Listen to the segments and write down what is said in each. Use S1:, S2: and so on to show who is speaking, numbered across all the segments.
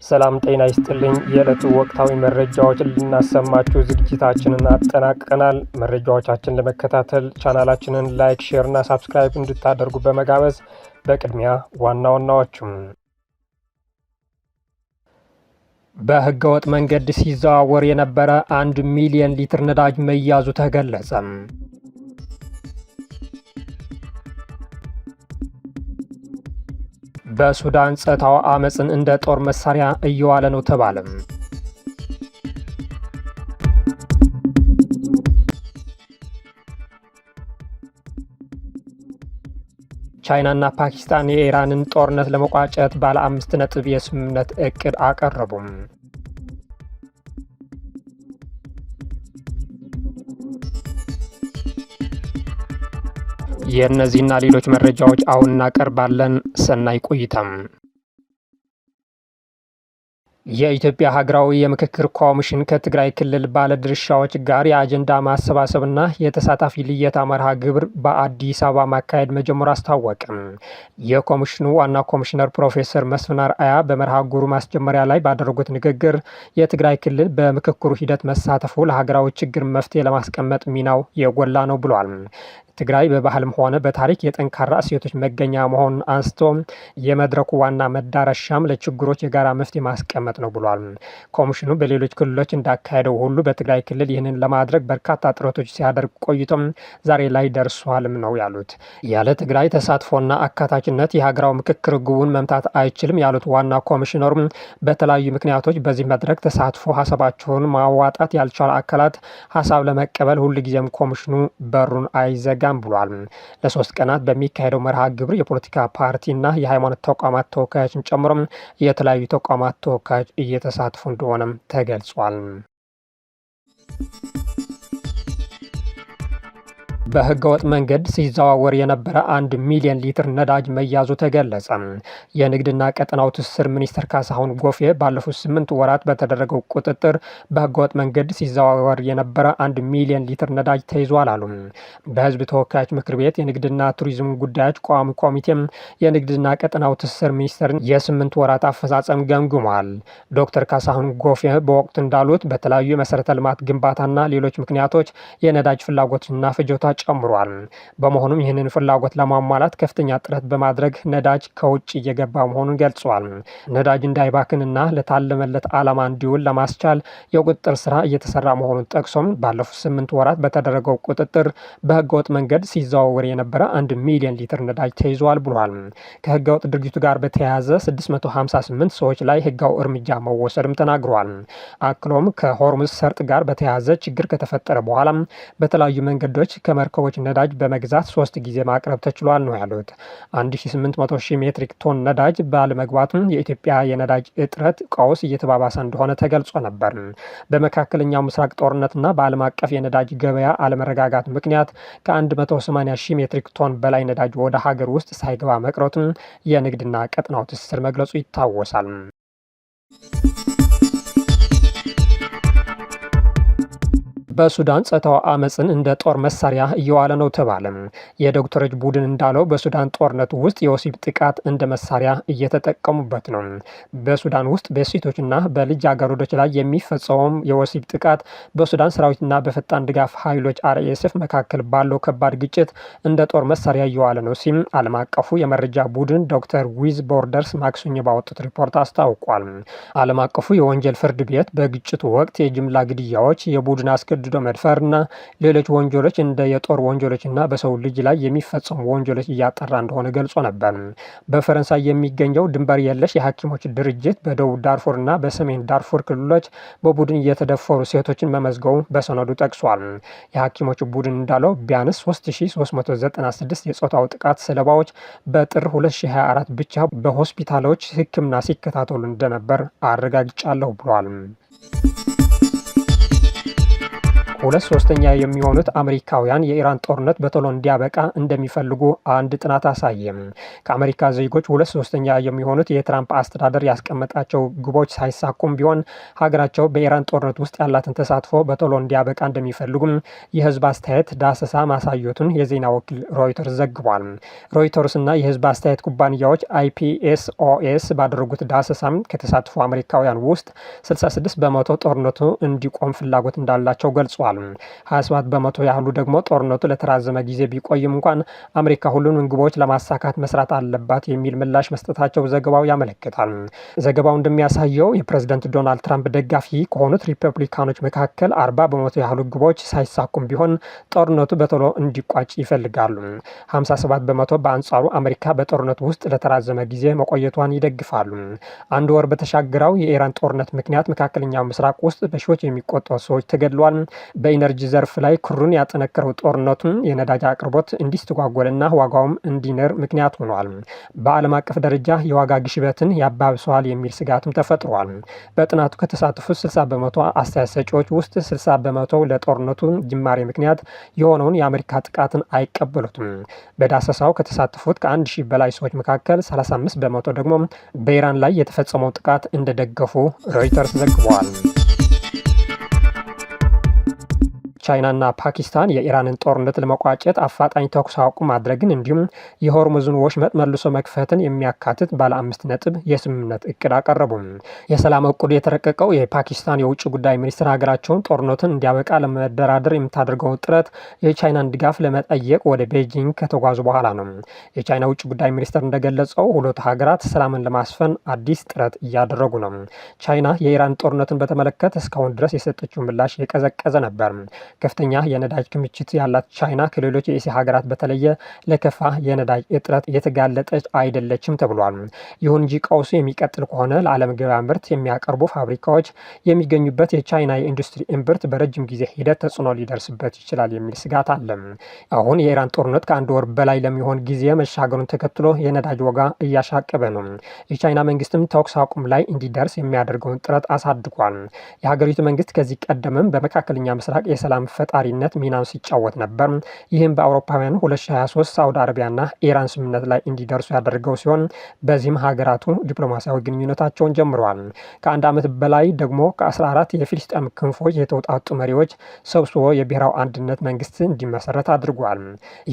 S1: ሰላም ጤና ይስጥልኝ። የዕለቱ ወቅታዊ መረጃዎችን ልናሰማችሁ ዝግጅታችንን አጠናቅቀናል። መረጃዎቻችንን ለመከታተል ቻናላችንን ላይክ፣ ሼር እና ሳብስክራይብ እንድታደርጉ በመጋበዝ በቅድሚያ ዋና ዋናዎቹም በህገወጥ መንገድ ሲዘዋወር የነበረ 1 ሚሊዮን ሊትር ነዳጅ መያዙ ተገለጸ። በሱዳን ጾታዊ አመፅን እንደ ጦር መሳሪያ እየዋለ ነው ተባለም። ቻይናና ፓኪስታን የኢራንን ጦርነት ለመቋጨት ባለ 5 ነጥብ የስምምነት እቅድ አቀረቡም። የእነዚህና ሌሎች መረጃዎች አሁን እናቀርባለን። ሰናይ ቆይታም። የኢትዮጵያ ሀገራዊ የምክክር ኮሚሽን ከትግራይ ክልል ባለድርሻዎች ጋር የአጀንዳ ማሰባሰብና የተሳታፊ ልየታ መርሃ ግብር በአዲስ አበባ ማካሄድ መጀመሩ አስታወቀም። የኮሚሽኑ ዋና ኮሚሽነር ፕሮፌሰር መስፍን አርአያ በመርሃ ግብሩ ማስጀመሪያ ላይ ባደረጉት ንግግር የትግራይ ክልል በምክክሩ ሂደት መሳተፉ ለሀገራዊ ችግር መፍትሄ ለማስቀመጥ ሚናው የጎላ ነው ብሏል። ትግራይ በባህልም ሆነ በታሪክ የጠንካራ እሴቶች መገኛ መሆኑን አንስቶ የመድረኩ ዋና መዳረሻም ለችግሮች የጋራ መፍትሄ ማስቀመጥ ነው ብሏል። ኮሚሽኑ በሌሎች ክልሎች እንዳካሄደው ሁሉ በትግራይ ክልል ይህንን ለማድረግ በርካታ ጥረቶች ሲያደርግ ቆይቶም ዛሬ ላይ ደርሷልም ነው ያሉት። ያለ ትግራይ ተሳትፎና አካታችነት የሀገራዊ ምክክር ግቡን መምታት አይችልም ያሉት ዋና ኮሚሽነሩ በተለያዩ ምክንያቶች በዚህ መድረክ ተሳትፎ ሀሳባቸውን ማዋጣት ያልቻሉ አካላት ሀሳብ ለመቀበል ሁልጊዜም ኮሚሽኑ በሩን አይዘጋ ብሏል። ለ3 ቀናት በሚካሄደው መርሃ ግብር የፖለቲካ ፓርቲና የሃይማኖት ተቋማት ተወካዮችን ጨምሮ የተለያዩ ተቋማት ተወካዮች እየተሳተፉ እንደሆነም ተገልጿል። በህገወጥ መንገድ ሲዘዋወር የነበረ 1 ሚሊዮን ሊትር ነዳጅ መያዙ ተገለጸ። የንግድና ቀጠናው ትስስር ሚኒስትር ካሳሁን ጎፌ ባለፉት 8 ወራት በተደረገው ቁጥጥር በህገወጥ መንገድ ሲዘዋወር የነበረ 1 ሚሊዮን ሊትር ነዳጅ ተይዟል አሉ። በህዝብ ተወካዮች ምክር ቤት የንግድና ቱሪዝም ጉዳዮች ቋሚ ኮሚቴም የንግድና ቀጠናው ትስስር ሚኒስትርን የ8 ወራት አፈጻጸም ገምግሟል። ዶክተር ካሳሁን ጎፌ በወቅቱ እንዳሉት በተለያዩ የመሰረተ ልማት ግንባታና ሌሎች ምክንያቶች የነዳጅ ፍላጎትና ፍጆታ ጨምሯል። በመሆኑም ይህንን ፍላጎት ለማሟላት ከፍተኛ ጥረት በማድረግ ነዳጅ ከውጭ እየገባ መሆኑን ገልጿል። ነዳጅ እንዳይባክንና ለታለመለት ዓላማ እንዲውል ለማስቻል የቁጥጥር ስራ እየተሰራ መሆኑን ጠቅሶም ባለፉት 8 ወራት በተደረገው ቁጥጥር በህገወጥ መንገድ ሲዘዋወር የነበረ 1 ሚሊዮን ሊትር ነዳጅ ተይዟል ብሏል። ከህገወጥ ድርጊቱ ጋር በተያያዘ 658 ሰዎች ላይ ህጋዊ እርምጃ መወሰድም ተናግሯል። አክሎም ከሆርሙዝ ሰርጥ ጋር በተያያዘ ችግር ከተፈጠረ በኋላ በተለያዩ መንገዶች ከመርከቦች ነዳጅ በመግዛት 3 ጊዜ ማቅረብ ተችሏል ነው ያሉት። 1800 ሜትሪክ ቶን ነዳጅ ባለመግባቱም የኢትዮጵያ የነዳጅ እጥረት ቀውስ እየተባባሰ እንደሆነ ተገልጾ ነበር። በመካከለኛው ምስራቅ ጦርነትና በዓለም አቀፍ የነዳጅ ገበያ አለመረጋጋት ምክንያት ከ180 ሜትሪክ ቶን በላይ ነዳጅ ወደ ሀገር ውስጥ ሳይገባ መቅረቱን የንግድና ቀጠናው ትስስር መግለጹ ይታወሳል። በሱዳን ጾታዊ አመፅን እንደ ጦር መሳሪያ እየዋለ ነው ተባለ። የዶክተሮች ቡድን እንዳለው በሱዳን ጦርነት ውስጥ የወሲብ ጥቃት እንደ መሳሪያ እየተጠቀሙበት ነው። በሱዳን ውስጥ በሴቶችና በልጃገረዶች ላይ የሚፈጸመው የወሲብ ጥቃት በሱዳን ሰራዊትና በፈጣን ድጋፍ ኃይሎች RSF መካከል ባለው ከባድ ግጭት እንደ ጦር መሳሪያ እየዋለ ነው ሲል ዓለም አቀፉ የመረጃ ቡድን ዶክተር ዊዝ ቦርደርስ ማክሰኞ ባወጡት ሪፖርት አስታውቋል። ዓለም አቀፉ የወንጀል ፍርድ ቤት በግጭቱ ወቅት የጅምላ ግድያዎች፣ የቡድን አስገድዶ መድፈርና ሌሎች ወንጀሎች እንደ የጦር ወንጀሎችና በሰው ልጅ ላይ የሚፈጸሙ ወንጀሎች እያጠራ እንደሆነ ገልጾ ነበር። በፈረንሳይ የሚገኘው ድንበር የለሽ የሐኪሞች ድርጅት በደቡብ ዳርፉርና በሰሜን ዳርፉር ክልሎች በቡድን እየተደፈሩ ሴቶችን መመዝገቡ በሰነዱ ጠቅሷል። የሐኪሞች ቡድን እንዳለው ቢያንስ 3396 የጾታዊ ጥቃት ሰለባዎች በጥር 2024 ብቻ በሆስፒታሎች ሕክምና ሲከታተሉ እንደነበር አረጋግጫለሁ ብሏል። 2/3 የሚሆኑት አሜሪካውያን የኢራን ጦርነት በቶሎ እንዲያበቃ እንደሚፈልጉ አንድ ጥናት አሳየ። ከአሜሪካ ዜጎች 2/3 የሚሆኑት የትራምፕ አስተዳደር ያስቀመጣቸው ግቦች ሳይሳኩም ቢሆን ሀገራቸው በኢራን ጦርነት ውስጥ ያላትን ተሳትፎ በቶሎ እንዲያበቃ እንደሚፈልጉም የህዝብ አስተያየት ዳሰሳ ማሳየቱን የዜና ወኪል ሮይተርስ ዘግቧል። ሮይተርስና የህዝብ አስተያየት ኩባንያዎች IPSOS ባደረጉት ዳሰሳም ከተሳትፎ አሜሪካውያን ውስጥ 66% ጦርነቱ እንዲቆም ፍላጎት እንዳላቸው ገልጿል። 27% ያህሉ ደግሞ ጦርነቱ ለተራዘመ ጊዜ ቢቆይም እንኳን አሜሪካ ሁሉንም ግቦች ለማሳካት መስራት አለባት የሚል ምላሽ መስጠታቸው ዘገባው ያመለክታል። ዘገባው እንደሚያሳየው የፕሬዝዳንት ዶናልድ ትራምፕ ደጋፊ ከሆኑት ሪፐብሊካኖች መካከል 40% ያህሉ ግቦች ሳይሳኩም ቢሆን ጦርነቱ በቶሎ እንዲቋጭ ይፈልጋሉ። 57% በአንጻሩ አሜሪካ በጦርነቱ ውስጥ ለተራዘመ ጊዜ መቆየቷን ይደግፋሉ። አንድ ወር በተሻገረው የኢራን ጦርነት ምክንያት መካከለኛው ምስራቅ ውስጥ በሺዎች የሚቆጠሩ ሰዎች ተገድለዋል። በኢነርጂ ዘርፍ ላይ ክሩን ያጠነከረው ጦርነቱን የነዳጅ አቅርቦት እንዲስተጓጎልና ዋጋውም እንዲንር ምክንያት ሆኗል። በዓለም አቀፍ ደረጃ የዋጋ ግሽበትን ያባብሰዋል የሚል ስጋትም ተፈጥሯል። በጥናቱ ከተሳተፉት 60% አስተያየት ሰጪዎች ውስጥ 60% ለጦርነቱ ጅማሬ ምክንያት የሆነውን የአሜሪካ ጥቃትን አይቀበሉትም። በዳሰሳው ከተሳተፉት ከ1000 በላይ ሰዎች መካከል 35% ደግሞ በኢራን ላይ የተፈጸመው ጥቃት እንደደገፉ ሮይተርስ ዘግቧል። ቻይናና ፓኪስታን የኢራንን ጦርነት ለመቋጨት አፋጣኝ ተኩስ አቁም ማድረግን እንዲሁም የሆርሙዝን ወሽመጥ መልሶ መክፈትን የሚያካትት ባለ 5 ነጥብ የስምምነት እቅድ አቀረቡ። የሰላም እቅዱ የተረቀቀው የፓኪስታን የውጭ ጉዳይ ሚኒስትር ሀገራቸውን ጦርነቱን እንዲያበቃ ለመደራደር የምታደርገውን ጥረት የቻይናን ድጋፍ ለመጠየቅ ወደ ቤጂንግ ከተጓዙ በኋላ ነው። የቻይና ውጭ ጉዳይ ሚኒስትር እንደገለጸው ሁለቱ ሀገራት ሰላምን ለማስፈን አዲስ ጥረት እያደረጉ ነው። ቻይና የኢራን ጦርነትን በተመለከተ እስካሁን ድረስ የሰጠችው ምላሽ የቀዘቀዘ ነበር። ከፍተኛ የነዳጅ ክምችት ያላት ቻይና ከሌሎች የእስያ ሀገራት በተለየ ለከፋ የነዳጅ እጥረት የተጋለጠች አይደለችም ተብሏል። ይሁን እንጂ ቀውሱ የሚቀጥል ከሆነ ለዓለም ገበያ ምርት የሚያቀርቡ ፋብሪካዎች የሚገኙበት የቻይና የኢንዱስትሪ እምብርት በረጅም ጊዜ ሂደት ተጽዕኖ ሊደርስበት ይችላል የሚል ስጋት አለ። አሁን የኢራን ጦርነት ከአንድ ወር በላይ ለሚሆን ጊዜ መሻገሩን ተከትሎ የነዳጅ ዋጋ እያሻቀበ ነው። የቻይና መንግስትም ተኩስ አቁም ላይ እንዲደርስ የሚያደርገውን ጥረት አሳድጓል። የሀገሪቱ መንግስት ከዚህ ቀደምም በመካከለኛ ምስራቅ የሰላም ፈጣሪነት ሚናን ሲጫወት ነበር። ይህም በአውሮፓውያኑ 2023 ሳውዲ አረቢያና ኢራን ስምምነት ላይ እንዲደርሱ ያደረገው ሲሆን በዚህም ሀገራቱ ዲፕሎማሲያዊ ግንኙነታቸውን ጀምረዋል። ከአንድ ዓመት በላይ ደግሞ ከ14 የፊልስጤም ክንፎች የተውጣጡ መሪዎች ሰብስቦ የብሔራዊ አንድነት መንግስት እንዲመሰረት አድርጓል።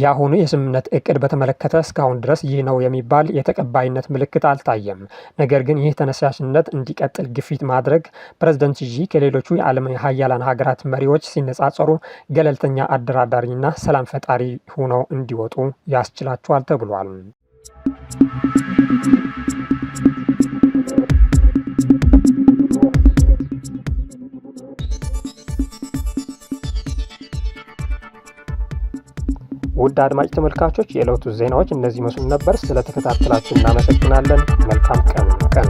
S1: የአሁኑ የስምምነት እቅድ በተመለከተ እስካሁን ድረስ ይህ ነው የሚባል የተቀባይነት ምልክት አልታየም። ነገር ግን ይህ ተነሳሽነት እንዲቀጥል ግፊት ማድረግ ፕሬዝዳንት ሺ ከሌሎቹ የዓለም ሀያላን ሀገራት መሪዎች ሲነጻጸሩ ገለልተኛ አደራዳሪና ሰላም ፈጣሪ ሆነው እንዲወጡ ያስችላቸዋል ተብሏል። ውድ አድማጭ ተመልካቾች የዕለቱ ዜናዎች እነዚህ መስሉ ነበር። ስለተከታተላችሁ እናመሰግናለን። መልካም ቀን።